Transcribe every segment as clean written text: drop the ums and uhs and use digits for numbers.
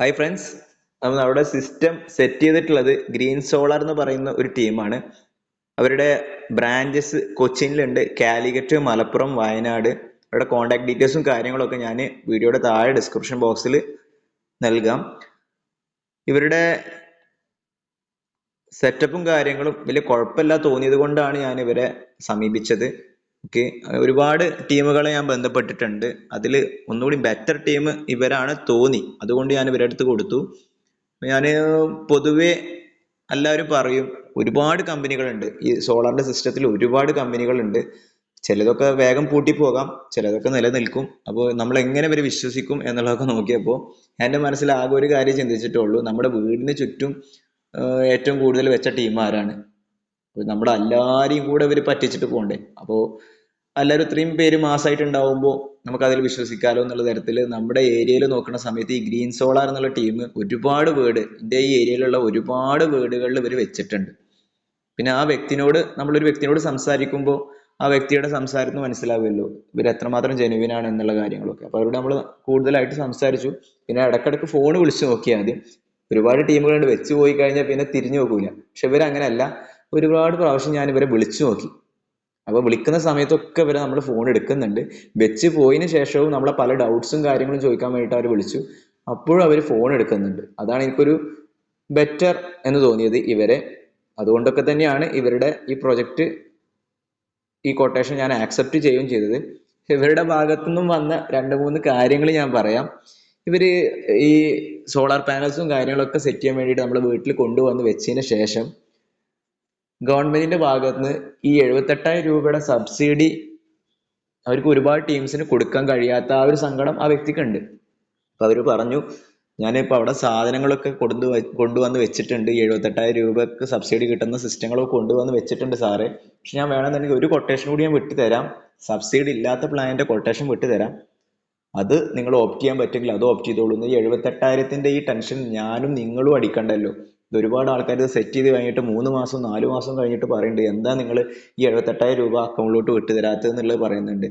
Hi friends, നമ്മൾ അവിടെ system set ചെയ്തിട്ടുള്ളത് ഗ്രീൻ സോളാർ എന്ന് പറയുന്ന ഒരു ടീമാണ്. അവരുടെ ബ്രാഞ്ചസ് കൊച്ചിനിലുണ്ട്, കാലിക്കറ്റ്, മലപ്പുറം, വയനാട്. അവരുടെ കോൺടാക്ട് ഡീറ്റെയിൽസും കാര്യങ്ങളൊക്കെ ഞാൻ വീഡിയോയുടെ താഴെ ഡിസ്ക്രിപ്ഷൻ ബോക്സിൽ നൽകാം. ഇവരുടെ സെറ്റപ്പും കാര്യങ്ങളും വലിയ കുഴപ്പമില്ല തോന്നിയത് കൊണ്ടാണ് ഞാൻ ഇവരെ സമീപിച്ചത്. ഓക്കെ, ഒരുപാട് ടീമുകളെ ഞാൻ ബന്ധപ്പെട്ടിട്ടുണ്ട്. അതിൽ ഒന്നുകൂടി ബെറ്റർ ടീം ഇവരാണ് തോന്നി, അതുകൊണ്ട് ഞാൻ ഇവരുടെ അടുത്ത് കൊടുത്തു. ഞാൻ പൊതുവെ എല്ലാവരും പറയും ഒരുപാട് കമ്പനികളുണ്ട് ഈ സോളാറിന്റെ സിസ്റ്റത്തിൽ, ഒരുപാട് കമ്പനികളുണ്ട്. ചിലതൊക്കെ വേഗം പൂട്ടിപ്പോകാം, ചിലതൊക്കെ നിലനിൽക്കും. അപ്പോൾ നമ്മൾ എങ്ങനെ ഇവരെ വിശ്വസിക്കും എന്നുള്ളതൊക്കെ നോക്കിയപ്പോൾ എൻ്റെ മനസ്സിൽ ആകെ ഒരു കാര്യം ചിന്തിച്ചിട്ടുള്ളൂ, നമ്മുടെ വീടിന് ചുറ്റും ഏറ്റവും കൂടുതൽ വെച്ച ടീം ആരാണ്? നമ്മുടെ എല്ലാരെയും കൂടെ ഇവർ പറ്റിച്ചിട്ട് പോകണ്ടേ? അപ്പോൾ എല്ലാവരും ഇത്രയും പേര് മാസമായിട്ടുണ്ടാവുമ്പോൾ നമുക്ക് അതിൽ വിശ്വസിക്കാലോ എന്നുള്ള തരത്തിൽ നമ്മുടെ ഏരിയയിൽ നോക്കുന്ന സമയത്ത് ഈ ഗ്രീൻ സോളാർ എന്നുള്ള ടീം ഒരുപാട് വീട് എൻ്റെ ഈ ഏരിയയിലുള്ള ഒരുപാട് വീടുകളിൽ ഇവർ വെച്ചിട്ടുണ്ട്. പിന്നെ ആ വ്യക്തിനോട്, നമ്മളൊരു വ്യക്തിനോട് സംസാരിക്കുമ്പോൾ ആ വ്യക്തിയുടെ സംസാരത്തിന് മനസ്സിലാവുമല്ലോ ഇവർ എത്രമാത്രം ജെനുവിനാണ് എന്നുള്ള കാര്യങ്ങളൊക്കെ. അപ്പോൾ അവരോട് നമ്മൾ കൂടുതലായിട്ട് സംസാരിച്ചു. പിന്നെ ഇടക്കിടക്ക് ഫോൺ വിളിച്ചു നോക്കിയാൽ മതി. ഒരുപാട് ടീമുകളുണ്ട്, വെച്ച് പോയി കഴിഞ്ഞാൽ പിന്നെ തിരിഞ്ഞു നോക്കൂല. പക്ഷെ ഇവരങ്ങനെയല്ല, ഒരുപാട് പ്രാവശ്യം ഞാൻ ഇവരെ വിളിച്ചു നോക്കി. അപ്പൊ വിളിക്കുന്ന സമയത്തൊക്കെ ഇവരെ നമ്മൾ ഫോൺ എടുക്കുന്നുണ്ട്. വെച്ച് പോയതിനു ശേഷവും നമ്മളെ പല ഡൗട്ട്സും കാര്യങ്ങളും ചോദിക്കാൻ വേണ്ടിയിട്ട് അവർ വിളിച്ചു, അപ്പോഴും അവർ ഫോൺ എടുക്കുന്നുണ്ട്. അതാണ് എനിക്കൊരു ബെറ്റർ എന്ന് തോന്നിയത് ഇവരെ. അതുകൊണ്ടൊക്കെ തന്നെയാണ് ഇവരുടെ ഈ പ്രൊജക്റ്റ്, ഈ കൊട്ടേഷൻ ഞാൻ ആക്സെപ്റ്റ് ചെയ്യുകയും ചെയ്തത്. ഇവരുടെ ഭാഗത്തുനിന്നും വന്ന 2-3 കാര്യങ്ങൾ ഞാൻ പറയാം. ഇവര് ഈ സോളാർ പാനൽസും കാര്യങ്ങളൊക്കെ സെറ്റ് ചെയ്യാൻ വേണ്ടിയിട്ട് നമ്മൾ വീട്ടിൽ കൊണ്ടുവന്ന് വെച്ചതിന് ശേഷം ഗവൺമെന്റിന്റെ ഭാഗത്ത് നിന്ന് ഈ 78,000 രൂപയുടെ സബ്സിഡി അവർക്ക് ഒരുപാട് ടീംസിന് കൊടുക്കാൻ കഴിയാത്ത ആ ഒരു സങ്കടം ആ വ്യക്തിക്കുണ്ട്. അപ്പൊ അവര് പറഞ്ഞു, ഞാനിപ്പോ അവിടെ സാധനങ്ങളൊക്കെ കൊണ്ടുവന്ന് വെച്ചിട്ടുണ്ട്, 78,000 രൂപക്ക് സബ്സിഡി കിട്ടുന്ന സിസ്റ്റങ്ങളൊക്കെ കൊണ്ടുവന്ന് വെച്ചിട്ടുണ്ട് സാറേ. പക്ഷെ ഞാൻ വേണമെന്നുണ്ടെങ്കിൽ ഒരു കൊട്ടേഷൻ കൂടി ഞാൻ വിട്ടുതരാം, സബ്സിഡി ഇല്ലാത്ത പ്ലാനിന്റെ കൊട്ടേഷൻ വിട്ടുതരാം. അത് നിങ്ങൾ ഓപ്റ്റ് ചെയ്യാൻ പറ്റുമെങ്കിൽ അത് ഓപ്റ്റ് ചെയ്തോളൂ. ഈ 78,000ന്റെ ഈ ടെൻഷൻ ഞാനും നിങ്ങളും അടിക്കണ്ടല്ലോ. ഇത് ഒരുപാട് ആൾക്കാർ ഇത് സെറ്റ് ചെയ്ത് കഴിഞ്ഞിട്ട് 3 മാസം 4 മാസം കഴിഞ്ഞിട്ട് പറയുന്നുണ്ട്, എന്താ നിങ്ങൾ ഈ 78,000 രൂപ അക്കൗണ്ടിലോട്ട് വിട്ടുതരാത്തതെന്നുള്ളത് പറയുന്നുണ്ട്.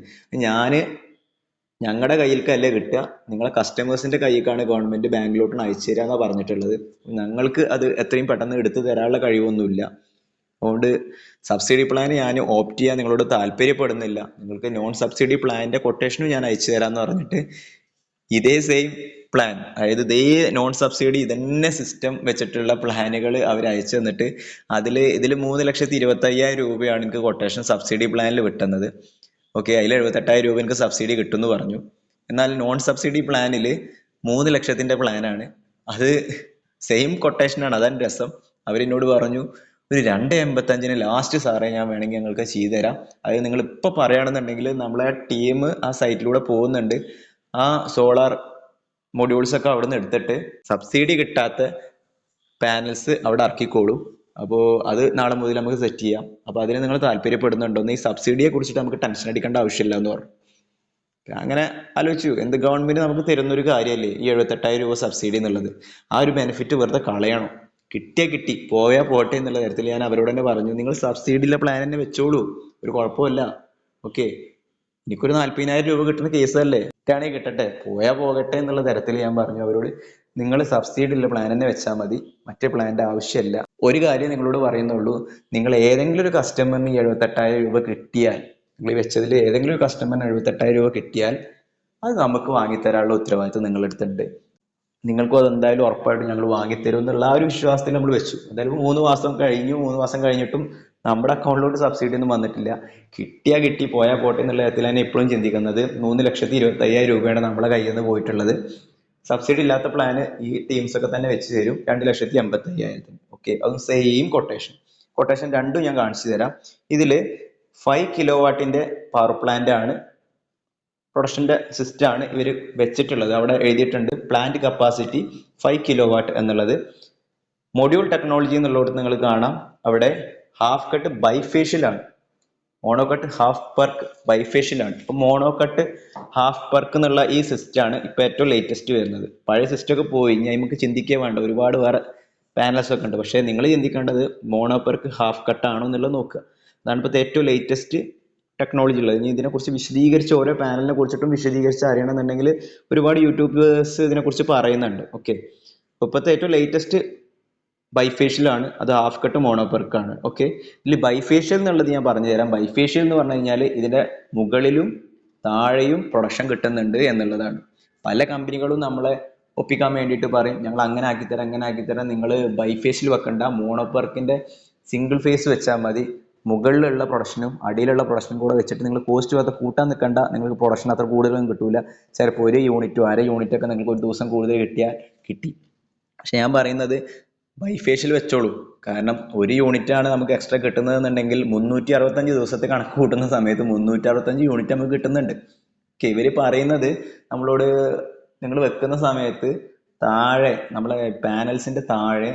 ഞങ്ങളുടെ കയ്യിലേക്കല്ലേ കിട്ടുക, നിങ്ങളെ കസ്റ്റമേഴ്സിന്റെ കയ്യിലേക്കാണ് ഗവൺമെന്റ് ബാങ്കിലോട്ടാണ് അയച്ചു തരാന്നാ പറഞ്ഞിട്ടുള്ളത്. ഞങ്ങൾക്ക് അത് എത്രയും പെട്ടെന്ന് എടുത്തു തരാനുള്ള കഴിവൊന്നുമില്ല. അതുകൊണ്ട് സബ്സിഡി പ്ലാൻ ഞാൻ ഓപ്റ്റ് ചെയ്യാൻ നിങ്ങളോട് താല്പര്യപ്പെടുന്നില്ല. നിങ്ങൾക്ക് നോൺ സബ്സിഡി പ്ലാനിന്റെ കൊട്ടേഷനും ഞാൻ അയച്ചു തരാന്ന് പറഞ്ഞിട്ട് ഇതേ സെയിം പ്ലാൻ, അതായത് ഇതേ നോൺ സബ്സിഡി ഇതന്നെ സിസ്റ്റം വെച്ചിട്ടുള്ള പ്ലാനുകൾ അവർ അയച്ചു തന്നിട്ട് ഇതിൽ 3,25,000 രൂപയാണ് എനിക്ക് കൊട്ടേഷൻ സബ്സിഡി പ്ലാനിൽ വിട്ടുന്നത്. ഓക്കെ, അതിൽ 78,000 രൂപ എനിക്ക് സബ്സിഡി കിട്ടുമെന്ന് പറഞ്ഞു. എന്നാൽ നോൺ സബ്സിഡി പ്ലാനിൽ 3 ലക്ഷത്തിന്റെ പ്ലാനാണ്. അത് സെയിം കൊട്ടേഷനാണ്, അതാണ് രസം. അവരെന്നോട് പറഞ്ഞു, ഒരു 2,85,000 ലാസ്റ്റ് സാറേ ഞാൻ വേണമെങ്കിൽ ഞങ്ങൾക്ക് ചെയ്തു തരാം. അത് നിങ്ങൾ ഇപ്പൊ പറയുകയാണെന്നുണ്ടെങ്കിൽ നമ്മളെ ടീം ആ സൈറ്റിലൂടെ പോകുന്നുണ്ട്, ആ സോളാർ മൊഡ്യൂൾസ് ഒക്കെ അവിടെ നിന്ന് എടുത്തിട്ട് സബ്സിഡി കിട്ടാത്ത പാനൽസ് അവിടെ ഇറക്കിക്കോളും. അപ്പോൾ അത് നാളെ മുതൽ നമുക്ക് സെറ്റ് ചെയ്യാം. അപ്പൊ അതിന് നിങ്ങൾ താല്പര്യപ്പെടുന്നുണ്ടോ? ഈ സബ്സിഡിയെ കുറിച്ചിട്ട് നമുക്ക് ടെൻഷൻ അടിക്കേണ്ട ആവശ്യമില്ല എന്ന് പറഞ്ഞു. അങ്ങനെ ആലോചിച്ചു, എന്ത് ഗവൺമെന്റ് നമുക്ക് തരുന്നൊരു കാര്യമല്ലേ ഈ 78,000 രൂപ സബ്സിഡി എന്നുള്ളത്. ആ ഒരു ബെനിഫിറ്റ് വെറുതെ കളയണോ? കിട്ടിയാ കിട്ടി, പോയാ പോട്ടെ എന്നുള്ള തരത്തിൽ ഞാൻ അവരോട് തന്നെ പറഞ്ഞു, നിങ്ങൾ സബ്സിഡിയിലെ പ്ലാൻ തന്നെ വെച്ചോളൂ, ഒരു കുഴപ്പമില്ല. ഓക്കെ, എനിക്കൊരു 40,000 രൂപ കിട്ടുന്ന കേസല്ലേ, കിട്ടുകയാണെങ്കിൽ കിട്ടട്ടെ, പോയാ പോകട്ടെ എന്നുള്ള തരത്തിൽ ഞാൻ പറഞ്ഞു അവരോട്, നിങ്ങൾ സബ്സിഡി ഉള്ള പ്ലാൻ തന്നെ വെച്ചാൽ മതി, മറ്റേ പ്ലാന്റെ ആവശ്യമില്ല. ഒരു കാര്യം നിങ്ങളോട് പറയുന്നുള്ളൂ, നിങ്ങൾ ഏതെങ്കിലും ഒരു കസ്റ്റമറിന് 78,000 രൂപ കിട്ടിയാൽ, നിങ്ങൾ വെച്ചതിൽ ഏതെങ്കിലും ഒരു കസ്റ്റമറിന് 78,000 രൂപ കിട്ടിയാൽ അത് നമുക്ക് വാങ്ങിത്തരാനുള്ള ഉത്തരവാദിത്വം നിങ്ങളെടുത്തിട്ടുണ്ട്. നിങ്ങൾക്കും അത് എന്തായാലും ഉറപ്പായിട്ട് ഞങ്ങൾ വാങ്ങിത്തരും എന്നുള്ള ആ ഒരു വിശ്വാസത്തിൽ നമ്മൾ വെച്ചു. എന്തായാലും 3 മാസം കഴിഞ്ഞു, 3 മാസം കഴിഞ്ഞിട്ടും നമ്മുടെ അക്കൗണ്ടിലോട്ട് സബ്സിഡി ഒന്നും വന്നിട്ടില്ല. കിട്ടിയാ കിട്ടി, പോയാൽ പോട്ടെ എന്നുള്ള തരത്തിൽ ഞാൻ എപ്പോഴും ചിന്തിക്കുന്നത്. 3,25,000 രൂപയാണ് നമ്മളെ കയ്യിൽ നിന്ന് പോയിട്ടുള്ളത്. സബ്സിഡി ഇല്ലാത്ത പ്ലാന് ഈ ടീംസ് ഒക്കെ തന്നെ വെച്ച് തരും 2,85,000. ഓക്കെ, അതും സെയിം കൊട്ടേഷൻ രണ്ടും ഞാൻ കാണിച്ചു തരാം. ഇതില് 5 കിലോവാട്ടിന്റെ പവർ പ്ലാന്റ് ആണ്, പ്രൊഡക്ഷന്റെ സിസ്റ്റം ആണ് ഇവർ വെച്ചിട്ടുള്ളത്. അവിടെ എഴുതിയിട്ടുണ്ട് പ്ലാന്റ് കപ്പാസിറ്റി 5 കിലോവാട്ട് എന്നുള്ളത്. മൊഡ്യൂൾ ടെക്നോളജി എന്നുള്ളത് നിങ്ങൾ കാണാം, അവിടെ ഹാഫ് കട്ട് ബൈഫേഷ്യൽ ആണ്, മോണോകട്ട് ഹാഫ് പെർക്ക് ബൈഫേഷ്യൽ ആണ്. ഇപ്പൊ മോണോകട്ട് ഹാഫ് പെർക്ക് എന്നുള്ള ഈ സിസ്റ്റം ആണ് ഇപ്പൊ ഏറ്റവും ലേറ്റസ്റ്റ് വരുന്നത്. പഴയ സിസ്റ്റം ഒക്കെ പോയി, ഞാൻ നമുക്ക് ചിന്തിക്കേ വേണ്ട, ഒരുപാട് വേറെ പാനൽസ് ഒക്കെ ഉണ്ട്. പക്ഷെ നിങ്ങൾ ചിന്തിക്കേണ്ടത് മോണോ പെർക്ക് ഹാഫ് കട്ട് ആണോ എന്നുള്ളത് നോക്കുക. അതാണ് ഇപ്പോഴത്തെ ഏറ്റവും ലേറ്റസ്റ്റ് ടെക്നോളജി ഉള്ളത്. ഇനി ഇതിനെക്കുറിച്ച് വിശദീകരിച്ച് ഓരോ പാനലിനെ കുറിച്ചിട്ടും വിശദീകരിച്ച് അറിയണമെന്നുണ്ടെങ്കിൽ ഒരുപാട് യൂട്യൂബേഴ്സ് ഇതിനെക്കുറിച്ച് പറയുന്നുണ്ട്. ഓക്കെ, ഇപ്പോഴത്തെ ഏറ്റവും ലേറ്റസ്റ്റ് ബൈഫേഷ്യലാണ്, അത് ഹാഫ് കട്ട് മോണോപെർക്കാണ്. ഓക്കെ, ഇതിൽ ബൈഫേഷ്യൽ എന്നുള്ളത് ഞാൻ പറഞ്ഞുതരാം. ബൈഫേഷ്യൽ എന്ന് പറഞ്ഞു കഴിഞ്ഞാൽ ഇതിന്റെ മുകളിലും താഴെയും പ്രൊഡക്ഷൻ കിട്ടുന്നുണ്ട് എന്നുള്ളതാണ്. പല കമ്പനികളും നമ്മളെ ഒപ്പിക്കാൻ വേണ്ടിയിട്ട് പറയും ഞങ്ങൾ അങ്ങനെ ആക്കിത്തരാം ഇങ്ങനെ ആക്കിത്തരാം, നിങ്ങൾ ബൈഫേഷ്യൽ വെക്കണ്ട, മോണോപെർക്കിന്റെ സിംഗിൾ ഫേസ് വെച്ചാൽ മതി, മുകളിലുള്ള പ്രൊഡക്ഷനും അടിയിലുള്ള പ്രൊഡക്ഷനും കൂടെ വെച്ചിട്ട് നിങ്ങൾ കോസ്റ്റ് അത് കൂട്ടാൻ നിൽക്കണ്ട, നിങ്ങൾക്ക് പ്രൊഡക്ഷൻ അത്ര കൂടുതലൊന്നും കിട്ടൂല, ചിലപ്പോൾ 1 യൂണിറ്റോ 1/2 യൂണിറ്റൊക്കെ നിങ്ങൾക്ക് ഒരു ദിവസം കൂടുതൽ കിട്ടിയാൽ കിട്ടി. പക്ഷെ ഞാൻ പറയുന്നത് ബൈഫേഷ്യൽ വെച്ചോളൂ. കാരണം 1 യൂണിറ്റാണ് നമുക്ക് എക്സ്ട്രാ കിട്ടുന്നതെന്നുണ്ടെങ്കിൽ 365 ദിവസത്തെ കണക്ക് കൂട്ടുന്ന സമയത്ത് 365 യൂണിറ്റ് നമുക്ക് കിട്ടുന്നുണ്ട്. ഓക്കെ, ഇവര് പറയുന്നത് നമ്മളോട് നിങ്ങൾ വെക്കുന്ന സമയത്ത് താഴെ നമ്മളെ പാനൽസിന്റെ താഴെ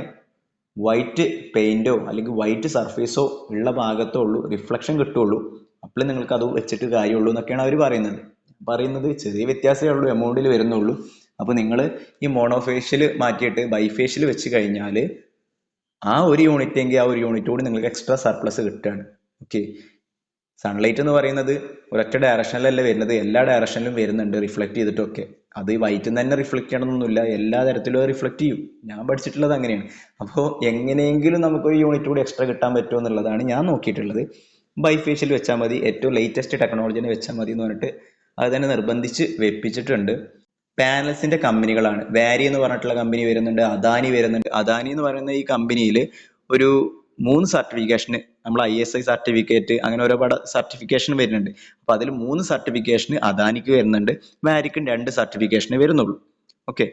വൈറ്റ് പെയിന്റോ അല്ലെങ്കിൽ വൈറ്റ് സർഫേസോ ഉള്ള ഭാഗത്തേ ഉള്ളൂ റിഫ്ലക്ഷൻ കിട്ടുള്ളൂ, അപ്പോൾ നിങ്ങൾക്ക് അത് വെച്ചിട്ട് കാര്യമുള്ളൂ എന്നൊക്കെയാണ് അവർ പറയുന്നത്. ചെറിയ വ്യത്യാസമേ ഉള്ളൂ, എമൗണ്ടിൽ വരുന്നുള്ളൂ. അപ്പോൾ നിങ്ങൾ ഈ മോണോഫേഷ്യൽ മാറ്റിയിട്ട് ബൈഫേഷ്യൽ വെച്ച് കഴിഞ്ഞാൽ ആ 1 യൂണിറ്റ് എങ്കിൽ ആ 1 യൂണിറ്റ് കൂടി നിങ്ങൾക്ക് എക്സ്ട്രാ സർപ്ലസ് കിട്ടുകയാണ്. ഓക്കെ, സൺലൈറ്റ് എന്ന് പറയുന്നത് ഒരൊറ്റ ഡയറക്ഷനിലല്ല വരുന്നത്, എല്ലാ ഡയറക്ഷനിലും വരുന്നുണ്ട് റിഫ്ലക്ട് ചെയ്തിട്ടൊക്കെ. അത് വൈറ്റിൽ നിന്ന് തന്നെ റിഫ്ലക്ട് ചെയ്യണമെന്നൊന്നുമില്ല, എല്ലാ തരത്തിലും റിഫ്ലക്ട് ചെയ്യും. ഞാൻ പഠിച്ചിട്ടുള്ളത് അങ്ങനെയാണ്. അപ്പോൾ എങ്ങനെയെങ്കിലും നമുക്കൊരു യൂണിറ്റ് കൂടി എക്സ്ട്രാ കിട്ടാൻ പറ്റുമോ എന്നുള്ളതാണ് ഞാൻ നോക്കിയിട്ടുള്ളത്. ബൈഫേഷ്യൽ വെച്ചാൽ മതി, ഏറ്റവും ലേറ്റസ്റ്റ് ടെക്നോളജിനെ വെച്ചാൽ മതി എന്ന് പറഞ്ഞിട്ട് അത് തന്നെ നിർബന്ധിച്ച് വെപ്പിച്ചിട്ടുണ്ട്. പാനൽസിന്റെ കമ്പനികളാണ്. വാരി എന്ന് പറഞ്ഞിട്ടുള്ള കമ്പനി വരുന്നുണ്ട്, അദാനി വരുന്നുണ്ട്. അദാനി എന്ന് പറയുന്ന ഈ കമ്പനിയിൽ ഒരു 3 സർട്ടിഫിക്കേഷന്, നമ്മൾ ISI സർട്ടിഫിക്കറ്റ്, അങ്ങനെ ഒരുപാട് സർട്ടിഫിക്കേഷൻ വരുന്നുണ്ട്. അപ്പൊ അതിൽ 3 സർട്ടിഫിക്കേഷന് അദാനിക്ക് വരുന്നുണ്ട്, വാരിക്കും 2 സർട്ടിഫിക്കേഷന് വരുന്നുള്ളൂ. ഓക്കെ,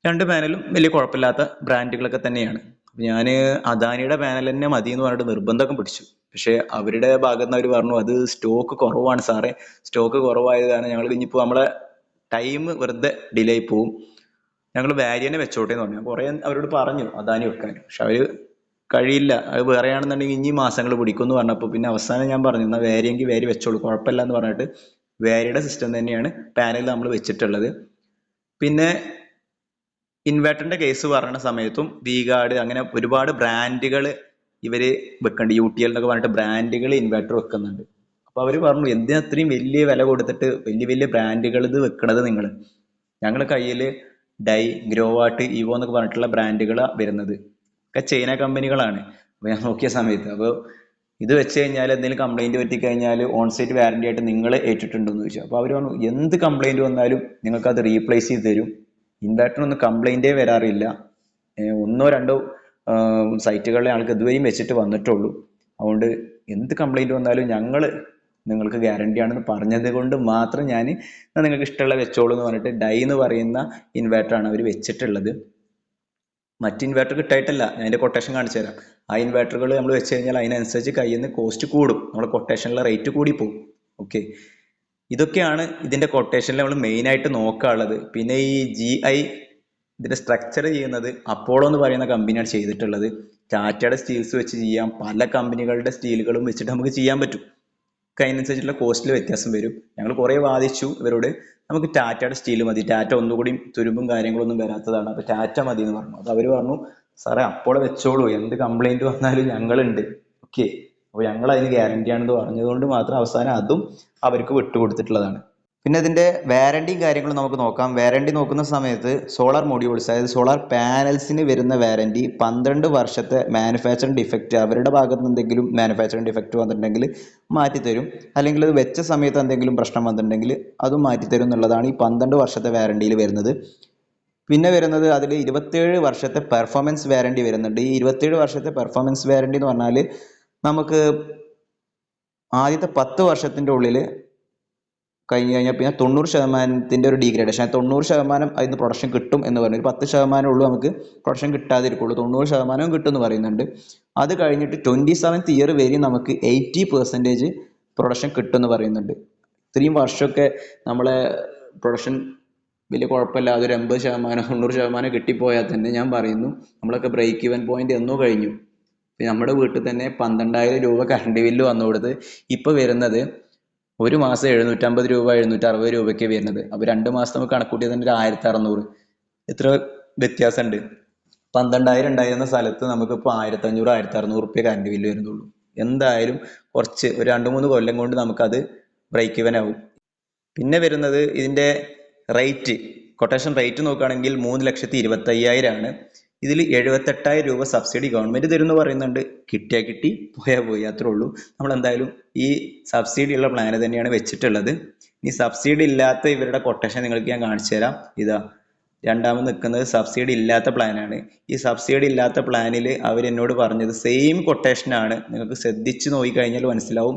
2 പാനലും വലിയ കുഴപ്പമില്ലാത്ത ബ്രാൻഡുകളൊക്കെ തന്നെയാണ്. ഞാൻ അദാനിയുടെ പാനൽ തന്നെ മതി എന്ന് പറഞ്ഞിട്ട് നിർബന്ധമൊക്കെ പിടിച്ചു. പക്ഷെ അവരുടെ ഭാഗത്ത് നിന്ന് അവർ പറഞ്ഞു അത് സ്റ്റോക്ക് കുറവാണ് സാറേ, സ്റ്റോക്ക് കുറവായത് കാരണം ഞങ്ങൾ ഇനിയിപ്പോൾ നമ്മളെ ടൈം വെറുതെ ഡിലേ ആയി പോവും, ഞങ്ങൾ വാരി തന്നെ വെച്ചോട്ടെ എന്ന് പറഞ്ഞു. ഞാൻ കുറേ അവരോട് പറഞ്ഞു അദാനി വെക്കാൻ, പക്ഷെ അവര് കഴിയില്ല, അത് വേറെയാണെന്നുണ്ടെങ്കിൽ ഇനി മാസങ്ങൾ പിടിക്കും എന്ന് പറഞ്ഞപ്പോൾ പിന്നെ അവസാനം ഞാൻ പറഞ്ഞു എന്നാൽ വാരിയെങ്കിൽ വാരി വെച്ചോളൂ കുഴപ്പമില്ല എന്ന് പറഞ്ഞിട്ട് വാരിയുടെ സിസ്റ്റം തന്നെയാണ് പാനലിൽ നമ്മൾ വെച്ചിട്ടുള്ളത്. പിന്നെ ഇൻവെർട്ടറിന്റെ കേസ് പറയുന്ന സമയത്തും V-Guard അങ്ങനെ ഒരുപാട് ബ്രാൻഡുകൾ ഇവര് വെക്കുന്നുണ്ട്. UTL എന്നൊക്കെ പറഞ്ഞിട്ട് ബ്രാൻഡുകൾ ഇൻവെർട്ടർ വെക്കുന്നുണ്ട്. അപ്പൊ അവര് പറഞ്ഞു എന്തിനാ അത്രയും വലിയ വില കൊടുത്തിട്ട് വലിയ വലിയ ബ്രാൻഡുകൾ ഇത് വെക്കണത് നിങ്ങൾ, ഞങ്ങളുടെ കയ്യിൽ ഡൈ, ഗ്രോവാട്ട്, ഇവോ എന്നൊക്കെ പറഞ്ഞിട്ടുള്ള ബ്രാൻഡുകളാണ് വരുന്നത്, ഒക്കെ ചൈന കമ്പനികളാണ്. അപ്പൊ ഞാൻ നോക്കിയ സമയത്ത് അപ്പോൾ ഇത് വെച്ച് കഴിഞ്ഞാൽ എന്തെങ്കിലും കംപ്ലൈന്റ് പറ്റിക്കഴിഞ്ഞാൽ ഓൺസൈറ്റ് വാറന്റി ആയിട്ട് നിങ്ങൾ ഏറ്റിട്ടുണ്ടോന്ന് ചോദിച്ചു. അപ്പോൾ അവർ പറഞ്ഞു എന്ത് കംപ്ലൈന്റ് വന്നാലും നിങ്ങൾക്ക് അത് റീപ്ലേസ് ചെയ്ത് തരും, ഇൻവെർട്ടറിനൊന്നും കംപ്ലൈന്റേ വരാറില്ല, 1-2 സൈറ്റുകളിലെ ആൾക്ക് ഇതുവരെയും വെച്ചിട്ട് വന്നിട്ടുള്ളൂ, അതുകൊണ്ട് എന്ത് കംപ്ലൈന്റ് വന്നാലും ഞങ്ങൾ നിങ്ങൾക്ക് ഗ്യാരണ്ടി ആണെന്ന് പറഞ്ഞത് കൊണ്ട് മാത്രം ഞാൻ നിങ്ങൾക്ക് ഇഷ്ടമുള്ള വെച്ചോളൂ എന്ന് പറഞ്ഞിട്ട് ഡൈ എന്ന് പറയുന്ന ഇൻവെർട്ടറാണ് അവർ വെച്ചിട്ടുള്ളത്. മറ്റ് ഇൻവെർട്ടർ കിട്ടായിട്ടല്ല, ഞാൻ അതിന്റെ കൊട്ടേഷൻ കാണിച്ചു തരാം. ആ ഇൻവെർട്ടറുകൾ നമ്മൾ വെച്ച് കഴിഞ്ഞാൽ അതിനനുസരിച്ച് കയ്യിൽ നിന്ന് കോസ്റ്റ് കൂടും, നമ്മുടെ കൊട്ടേഷനിലെ റേറ്റ് കൂടി പോകും. ഓക്കെ, ഇതൊക്കെയാണ് ഇതിന്റെ കൊട്ടേഷനിൽ നമ്മൾ മെയിൻ ആയിട്ട് നോക്കാനുള്ളത്. പിന്നെ ഈ GI ഇതിന്റെ സ്ട്രക്ചർ ചെയ്യുന്നത് അപ്പോളോ എന്ന് പറയുന്ന കമ്പനിയാണ് ചെയ്തിട്ടുള്ളത്. ടാറ്റയുടെ സ്റ്റീൽസ് വെച്ച് ചെയ്യാം, പല കമ്പനികളുടെ സ്റ്റീലുകളും വെച്ചിട്ട് നമുക്ക് ചെയ്യാൻ പറ്റും. അതിനനുസരിച്ചുള്ള കോസ്റ്റിൽ വ്യത്യാസം വരും. ഞങ്ങൾ കുറെ വാദിച്ചു ഇവരോട്, നമുക്ക് ടാറ്റയുടെ സ്റ്റീൽ മതി, ടാറ്റ ഒന്നുകൂടി തുരുമ്പും കാര്യങ്ങളൊന്നും വരാത്തതാണ്, അപ്പൊ ടാറ്റ മതി എന്ന് പറഞ്ഞു. അത് അവർ പറഞ്ഞു സാറേ അപ്പോളെ വെച്ചോളൂ, എന്ത് കംപ്ലൈന്റ് വന്നാലും ഞങ്ങളുണ്ട്. ഓക്കെ, അപ്പൊ ഞങ്ങൾ അതിന് ഗ്യാരണ്ടി ആണെന്ന് പറഞ്ഞതുകൊണ്ട് മാത്രം അവസാനം അതും അവർക്ക് വിട്ടുകൊടുത്തിട്ടുള്ളതാണ്. പിന്നെ ഇതിന്റെ വാറണ്ടിയും കാര്യങ്ങളും നമുക്ക് നോക്കാം. വാറണ്ടി നോക്കുന്ന സമയത്ത് സോളാർ മൊഡ്യൂൾസ്, അതായത് സോളാർ പാനൽസിന് വരുന്ന വാറണ്ടി 12 വർഷത്തെ മാനുഫാക്ചറിങ് ഡിഫക്റ്റ്, അവരുടെ ഭാഗത്ത് നിന്ന് എന്തെങ്കിലും മാനുഫാക്ചറിങ് ഡിഫക്റ്റ് വന്നിട്ടുണ്ടെങ്കിൽ മാറ്റിത്തരും, അല്ലെങ്കിൽ അത് വെച്ച സമയത്ത് എന്തെങ്കിലും പ്രശ്നം വന്നിട്ടുണ്ടെങ്കിൽ അതും മാറ്റിത്തരും എന്നുള്ളതാണ് ഈ 12 വർഷത്തെ വാറണ്ടിയിൽ വരുന്നത്. പിന്നെ വരുന്നത് അതിൽ 27 വർഷത്തെ പെർഫോമൻസ് വാറണ്ടി വരുന്നുണ്ട്. ഈ 27 വർഷത്തെ പെർഫോമൻസ് വാറണ്ടി എന്ന് പറഞ്ഞാൽ നമുക്ക് ആദ്യത്തെ 10 വർഷത്തിന്റെ ഉള്ളിൽ കഴിഞ്ഞ് കഴിഞ്ഞാൽ പിന്നെ 90% ഒരു ഡീഗ്രേഡേഷൻ, 90% അതിന് പ്രൊഡക്ഷൻ കിട്ടും എന്ന് പറയുന്നത്, ഒരു 10% ഉള്ളൂ നമുക്ക് പ്രൊഡക്ഷൻ കിട്ടാതിരിക്കുള്ളൂ, 90% കിട്ടും എന്ന് പറയുന്നുണ്ട്. അത് കഴിഞ്ഞിട്ട് 27th ഇയർ വരെ നമുക്ക് 80% പ്രൊഡക്ഷൻ കിട്ടും എന്ന് പറയുന്നുണ്ട്. ഇത്രയും വർഷമൊക്കെ നമ്മളെ പ്രൊഡക്ഷൻ വലിയ കുഴപ്പമില്ല, അതൊരു 80% 90% കിട്ടിപ്പോയാൽ തന്നെ ഞാൻ പറയുന്നു നമ്മളൊക്കെ ബ്രേക്ക് ഈവൻ പോയിന്റ് എന്നോ കഴിഞ്ഞു. നമ്മുടെ വീട്ടിൽ തന്നെ 12,000 രൂപ കറണ്ട് ബില്ല് വന്നു കൊടുത്ത് ഇപ്പൊ വരുന്നത് ഒരു മാസം 750 രൂപ 760 രൂപയ്ക്ക് വരുന്നത്. അപ്പൊ 2 മാസം നമുക്ക് കണക്കൂട്ടിയാൽ തന്നെ ഒരു 1600, എത്ര വ്യത്യാസമുണ്ട്. 12,000 ഉണ്ടായിരുന്ന സ്ഥലത്ത് നമുക്കിപ്പോൾ 1500 1600 റുപ്യ കറണ്ട് ബില്ല് വരുന്നുള്ളൂ. എന്തായാലും കുറച്ച് ഒരു 2-3 കൊല്ലം കൊണ്ട് നമുക്കത് ബ്രേക്ക് ഇവൻ ആവും. പിന്നെ വരുന്നത് ഇതിൻ്റെ റേറ്റ്, കൊട്ടേഷൻ റേറ്റ് നോക്കുകയാണെങ്കിൽ 3,25,000 ആണ്. ഇതിൽ 78,000 രൂപ സബ്സിഡി ഗവൺമെന്റ് തരുമെന്ന് പറയുന്നുണ്ട്. കിട്ടിയാൽ കിട്ടി, പോയാൽ പോയി, അത്രേ ഉള്ളൂ. നമ്മൾ എന്തായാലും ഈ സബ്സിഡി ഉള്ള പ്ലാന് തന്നെയാണ് വെച്ചിട്ടുള്ളത്. ഈ സബ്സിഡി ഇല്ലാത്ത ഇവരുടെ കൊട്ടേഷൻ നിങ്ങൾക്ക് ഞാൻ കാണിച്ചു തരാം. ഇതാ രണ്ടാമത് നിൽക്കുന്നത് സബ്സിഡി ഇല്ലാത്ത പ്ലാനാണ്. ഈ സബ്സിഡി ഇല്ലാത്ത പ്ലാനിൽ അവരെന്നോട് പറഞ്ഞത് സെയിം കൊട്ടേഷനാണ്. നിങ്ങൾക്ക് ശ്രദ്ധിച്ച് നോക്കിക്കഴിഞ്ഞാൽ മനസ്സിലാവും,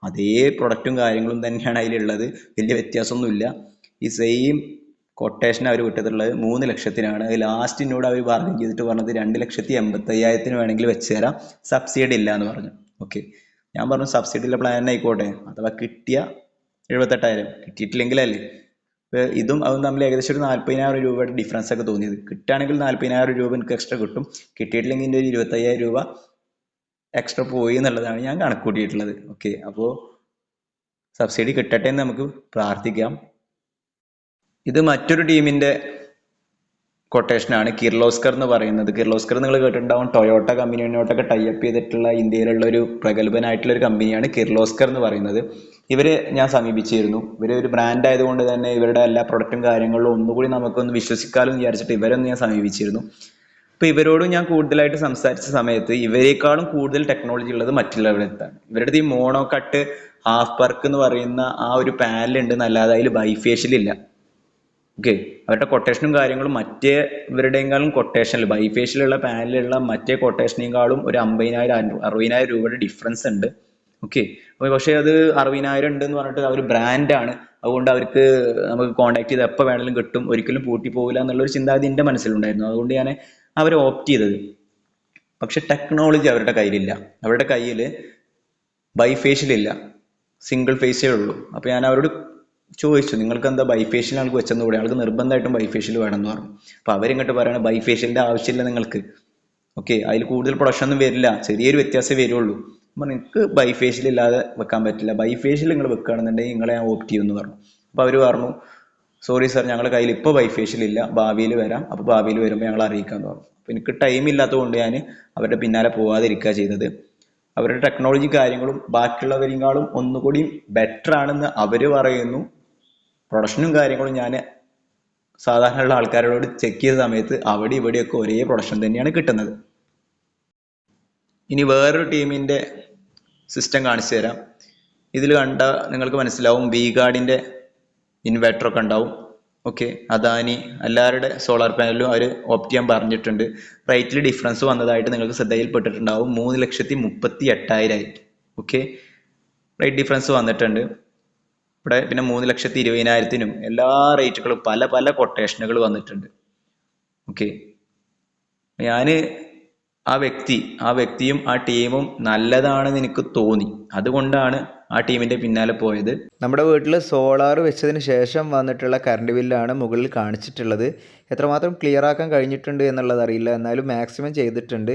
അതേ പ്രൊഡക്റ്റും കാര്യങ്ങളും തന്നെയാണ് അതിലുള്ളത്, വലിയ വ്യത്യാസമൊന്നുമില്ല. ഈ സെയിം കൊട്ടേഷൻ അവർ വിട്ടിട്ടുള്ളത് 3 ലക്ഷത്തിനാണ്. അത് ലാസ്റ്റിനോട് അവർ ബാർഗൻ ചെയ്തിട്ട് പറഞ്ഞത് 2,85,000 വേണമെങ്കിൽ വെച്ച് തരാം, സബ്സിഡി ഇല്ല എന്ന് പറഞ്ഞു. ഓക്കെ, ഞാൻ പറഞ്ഞു സബ്സിഡി ഉള്ള പ്ലാൻ ആയിക്കോട്ടെ, അഥവാ കിട്ടിയ 78,000, കിട്ടിയിട്ടില്ലെങ്കിലല്ലേ. ഇതും അതും തമ്മിൽ ഏകദേശം ഒരു 40,000 രൂപയുടെ ഡിഫറൻസ് ഒക്കെ തോന്നിയത്. കിട്ടുകയാണെങ്കിൽ 40,000 രൂപ എനിക്ക് എക്സ്ട്രാ കിട്ടും, കിട്ടിയിട്ടില്ലെങ്കിൽ എൻ്റെ ഒരു 25,000 രൂപ എക്സ്ട്രാ പോയി എന്നുള്ളതാണ് ഞാൻ കണക്ക് കൂട്ടിയിട്ടുള്ളത്. ഓക്കെ, അപ്പോൾ സബ്സിഡി കിട്ടട്ടെ എന്ന് നമുക്ക് പ്രാർത്ഥിക്കാം. ഇത് മറ്റൊരു ടീമിന്റെ കൊട്ടേഷനാണ്, കിർലോസ്കർ എന്ന് പറയുന്നത്. കിർലോസ്കർ നിങ്ങൾ കേട്ടിട്ടുണ്ടാവും, ടൊയോട്ട കമ്പനിയോട്ടൊക്കെ ടൈപ്പ് ചെയ്തിട്ടുള്ള ഇന്ത്യയിലുള്ള ഒരു പ്രഗത്ഭനായിട്ടുള്ള ഒരു കമ്പനിയാണ് കിർലോസ്കർ എന്ന് പറയുന്നത്. ഇവര് ഞാൻ സമീപിച്ചിരുന്നു. ഇവര് ഒരു ബ്രാൻഡ് ആയതുകൊണ്ട് തന്നെ ഇവരുടെ എല്ലാ പ്രൊഡക്റ്റും കാര്യങ്ങളും ഒന്നുകൂടി നമുക്കൊന്ന് വിശ്വസിക്കാമെന്ന് വിചാരിച്ചിട്ട് ഇവരൊന്ന് ഞാൻ സമീപിച്ചിരുന്നു. അപ്പൊ ഇവരോടും ഞാൻ കൂടുതലായിട്ട് സംസാരിച്ച സമയത്ത് ഇവരെക്കാളും കൂടുതൽ ടെക്നോളജി ഉള്ളത് മറ്റുള്ളവരടുത്താണ്. ഇവരുടെ ഈ മോണോ കട്ട് ഹാഫ് പർക്ക് എന്ന് പറയുന്ന ആ ഒരു പാനൽ ഉണ്ട് എന്നല്ലാതെ അതിൽ ബൈഫേഷ്യൽ ഇല്ല. ഓക്കെ, അവരുടെ കൊട്ടേഷനും കാര്യങ്ങളും മറ്റേ ഇവരുടെയെക്കാളും കൊട്ടേഷനിൽ ബൈഫേഷ്യലുള്ള പാനലിലുള്ള മറ്റേ കൊട്ടേഷനേക്കാളും ഒരു 50,000-60,000 രൂപയുടെ ഡിഫറൻസ് ഉണ്ട്. ഓക്കെ, അപ്പോൾ പക്ഷേ അത് 60,000 ഉണ്ട് എന്ന് പറഞ്ഞിട്ട് അവർ ബ്രാൻഡാണ്, അതുകൊണ്ട് അവർക്ക് നമുക്ക് കോൺടാക്ട് ചെയ്ത് എപ്പോൾ വേണമെങ്കിലും കിട്ടും, ഒരിക്കലും പൂട്ടി പോകില്ല എന്നുള്ളൊരു ചിന്താഗതി എൻ്റെ മനസ്സിലുണ്ടായിരുന്നു. അതുകൊണ്ട് ഞാൻ അവരെ ഓപ്റ്റ് ചെയ്തത്. പക്ഷെ ടെക്നോളജി അവരുടെ കയ്യിലില്ല. അവരുടെ കയ്യിൽ ബൈഫേഷ്യൽ ഇല്ല, സിംഗിൾ ഫേസേ ഉള്ളൂ. അപ്പോൾ ഞാൻ അവരോട് ചോദിച്ചു, നിങ്ങൾക്ക് എന്താ ബൈഫേഷ്യൽ ആൾക്ക് വെച്ചെന്നുകൂടെ, ആൾക്ക് നിർബന്ധമായിട്ടും ബൈഫേഷ്യൽ വേണമെന്ന് പറഞ്ഞു. അപ്പോൾ അവരിങ്ങോട്ട് പറയണ ബൈഫേഷ്യലിൻ്റെ ആവശ്യമില്ല നിങ്ങൾക്ക്. ഓക്കെ, അതിൽ കൂടുതൽ പ്രൊഡക്ഷൻ ഒന്നും വരില്ല, ചെറിയൊരു വ്യത്യാസമേ വരുള്ളൂ. അപ്പം നിങ്ങൾക്ക് ബൈഫേഷ്യൽ ഇല്ലാതെ വെക്കാൻ പറ്റില്ല, ബൈഫേഷ്യൽ നിങ്ങൾ വെക്കുകയാണെന്നുണ്ടെങ്കിൽ നിങ്ങളെ ഞാൻ ഓപ്റ്റ് ചെയ്യുമെന്ന് പറഞ്ഞു. അപ്പോൾ അവർ പറഞ്ഞു, സോറി സാർ, ഞങ്ങളുടെ കയ്യിൽ ഇപ്പോൾ ബൈഫേഷ്യൽ ഇല്ല, ഭാവിയിൽ വരാം, അപ്പോൾ ഭാവിയിൽ വരുമ്പോൾ ഞങ്ങൾ അറിയിക്കാമെന്ന് പറഞ്ഞു. അപ്പോൾ എനിക്ക് ടൈം ഇല്ലാത്തതുകൊണ്ട് ഞാൻ അവരുടെ പിന്നാലെ പോകാതിരിക്കുക ചെയ്തത്. അവരുടെ ടെക്നോളജി കാര്യങ്ങളും ബാക്കിയുള്ളവരെക്കാളും ഒന്നുകൂടി ബെറ്റർ ആണെന്ന് അവർ പറയുന്നു. പ്രൊഡക്ഷനും കാര്യങ്ങളും ഞാൻ സാധാരണയുള്ള ആൾക്കാരോട് ചെക്ക് ചെയ്ത സമയത്ത് അവിടെ ഇവിടെയൊക്കെ ഒരേ പ്രൊഡക്ഷൻ തന്നെയാണ് കിട്ടുന്നത്. ഇനി വേറൊരു ടീമിൻ്റെ സിസ്റ്റം കാണിച്ചു തരാം. ഇതിൽ കണ്ട നിങ്ങൾക്ക് മനസ്സിലാവും, V-Guardന്റെ ഇൻവെർട്ടറൊക്കെ ഉണ്ടാവും. ഓക്കെ, അദാനി എല്ലാവരുടെ സോളാർ പാനലും അവർ ഓപ്റ്റ് ചെയ്യാൻ പറഞ്ഞിട്ടുണ്ട്. റേറ്റിൽ ഡിഫറൻസ് വന്നതായിട്ട് നിങ്ങൾക്ക് ശ്രദ്ധയിൽപ്പെട്ടിട്ടുണ്ടാവും, 3,38,000. ഓക്കെ, റേറ്റ് ഡിഫറൻസ് വന്നിട്ടുണ്ട് ഇവിടെ. പിന്നെ 3,20,000 എല്ലാ റേറ്റുകളും പല പല കൊട്ടേഷനുകൾ വന്നിട്ടുണ്ട്. ഓക്കെ, ഞാൻ ആ വ്യക്തിയും ആ ടീമും നല്ലതാണെന്ന് എനിക്ക് തോന്നി, അതുകൊണ്ടാണ് ആ ടീമിന്റെ പിന്നാലെ പോയത്. നമ്മുടെ വീട്ടിൽ സോളാർ വെച്ചതിന് ശേഷം വന്നിട്ടുള്ള കറണ്ട് ബില്ലാണ് മുകളിൽ കാണിച്ചിട്ടുള്ളത്. എത്രമാത്രം ക്ലിയർ ആക്കാൻ കഴിഞ്ഞിട്ടുണ്ട് എന്നുള്ളത് അറിയില്ല, എന്നാലും മാക്സിമം ചെയ്തിട്ടുണ്ട്.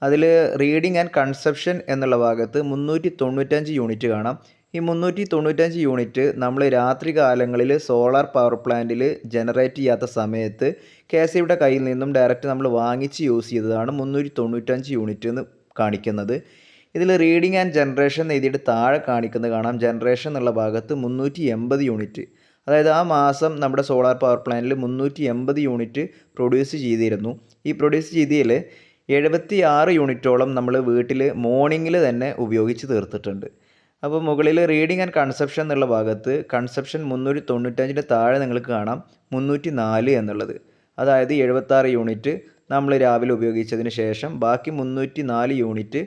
അതിൽ റീഡിങ് ആൻഡ് കൺസപ്ഷൻ എന്നുള്ള ഭാഗത്ത് 395 യൂണിറ്റ് കാണാം. ഈ 395 യൂണിറ്റ് നമ്മൾ രാത്രി കാലങ്ങളിൽ സോളാർ പവർ പ്ലാന്റിൽ ജനറേറ്റ് ചെയ്യാത്ത സമയത്ത് KSEBിയുടെ കയ്യിൽ നിന്നും ഡയറക്റ്റ് നമ്മൾ വാങ്ങിച്ച് യൂസ് ചെയ്തതാണ് 395 യൂണിറ്റ് എന്ന് കാണിക്കുന്നത്. ഇതിൽ റീഡിങ് ആൻഡ് ജനറേഷൻ എഴുതിയിട്ട് താഴെ കാണിക്കുന്നത് കാണാം, ജനറേഷൻ എന്നുള്ള ഭാഗത്ത് 380 യൂണിറ്റ്. അതായത് ആ മാസം നമ്മുടെ സോളാർ പവർ പ്ലാന്റിൽ 380 യൂണിറ്റ് പ്രൊഡ്യൂസ് ചെയ്തിരുന്നു. ഈ പ്രൊഡ്യൂസ് ചെയ്തതിൽ 76 യൂണിറ്റോളം നമ്മൾ വീട്ടിൽ മോർണിംഗിൽ തന്നെ ഉപയോഗിച്ച് തീർത്തിട്ടുണ്ട്. അപ്പോൾ മുകളിൽ റീഡിങ് ആൻഡ് കൺസപ്ഷൻ എന്നുള്ള ഭാഗത്ത് കൺസപ്ഷൻ 395 താഴെ നിങ്ങൾക്ക് കാണാം 304 എന്നുള്ളത്. അതായത് 76 യൂണിറ്റ് നമ്മൾ രാവിലെ ഉപയോഗിച്ചതിന് ശേഷം ബാക്കി 304 യൂണിറ്റ്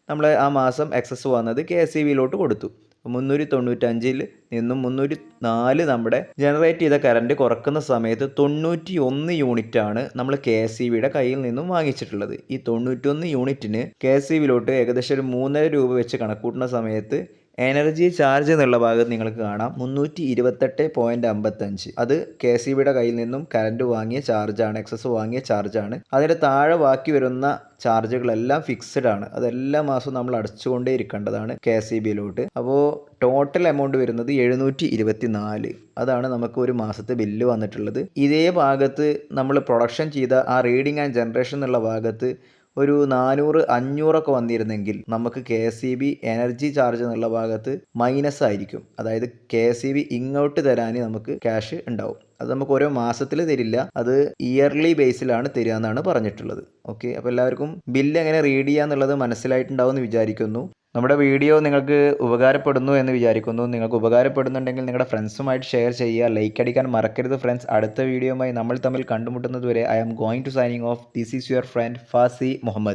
നമ്മൾ ആ മാസം എക്സസ് വന്നത് KSEBിയിലോട്ട് കൊടുത്തു. 395 നിന്നും 304 നമ്മുടെ ജനറേറ്റ് ചെയ്ത കറണ്ട് കുറക്കുന്ന സമയത്ത് 91 യൂണിറ്റാണ് നമ്മൾ KSEBിയുടെ കയ്യിൽ നിന്നും വാങ്ങിച്ചിട്ടുള്ളത്. ഈ 91 യൂണിറ്റിന് KSEBിയിലോട്ട് ഏകദേശം ഒരു 3 രൂപ വെച്ച് കണക്കൂട്ടുന്ന സമയത്ത് എനർജി ചാർജ് എന്നുള്ള ഭാഗത്ത് നിങ്ങൾക്ക് കാണാം 328.55. അത് KSEBിയുടെ കയ്യിൽ നിന്നും കറണ്ട് വാങ്ങിയ ചാർജാണ്, എക്സസ് വാങ്ങിയ ചാർജാണ്. അതിൻ്റെ താഴെ ബാക്കി വരുന്ന ചാർജുകളെല്ലാം ഫിക്സഡ് ആണ്, അതെല്ലാ മാസവും നമ്മൾ അടച്ചുകൊണ്ടേ ഇരിക്കേണ്ടതാണ് KSEBിയിലോട്ട്. അപ്പോൾ ടോട്ടൽ എമൗണ്ട് വരുന്നത് 724. അതാണ് നമുക്ക് ഒരു മാസത്തെ ബില്ല് വന്നിട്ടുള്ളത്. ഇതേ ഭാഗത്ത് നമ്മൾ പ്രൊഡക്ഷൻ ചെയ്ത ആ റീഡിങ് ആൻഡ് ജനറേഷൻ എന്നുള്ള ഭാഗത്ത് ഒരു 400-500 വന്നിരുന്നെങ്കിൽ നമുക്ക് KSEB എനർജി ചാർജ് എന്നുള്ള ഭാഗത്ത് മൈനസ് ആയിരിക്കും. അതായത് KSEB ഇങ്ങോട്ട് തരാൻ നമുക്ക് ക്യാഷ് ഉണ്ടാവും. അത് നമുക്ക് ഓരോ മാസത്തിൽ തരില്ല, അത് ഇയർലി ബേസിലാണ് തരിക എന്നാണ് പറഞ്ഞിട്ടുള്ളത്. ഓക്കെ, അപ്പോൾ എല്ലാവർക്കും ബില്ല് എങ്ങനെ റീഡ് ചെയ്യുക എന്നുള്ളത് മനസ്സിലായിട്ടുണ്ടാവും എന്ന് വിചാരിക്കുന്നു. നമ്മുടെ വീഡിയോ നിങ്ങൾക്ക് ഉപകാരപ്പെടുന്നു എന്ന് വിചാരിക്കുന്നു. നിങ്ങൾക്ക് ഉപകാരപ്പെടുന്നുണ്ടെങ്കിൽ നിങ്ങളുടെ ഫ്രണ്ട്സുമായിട്ട് ഷെയർ ചെയ്യുക, ലൈക്ക് അടിക്കാൻ മറക്കരുത് ഫ്രണ്ട്സ്. അടുത്ത വീഡിയോയുമായി നമ്മൾ തമ്മിൽ കണ്ടുമുട്ടുന്നത് വരെ I am going to signing off. This is your friend Fasi Muhammad.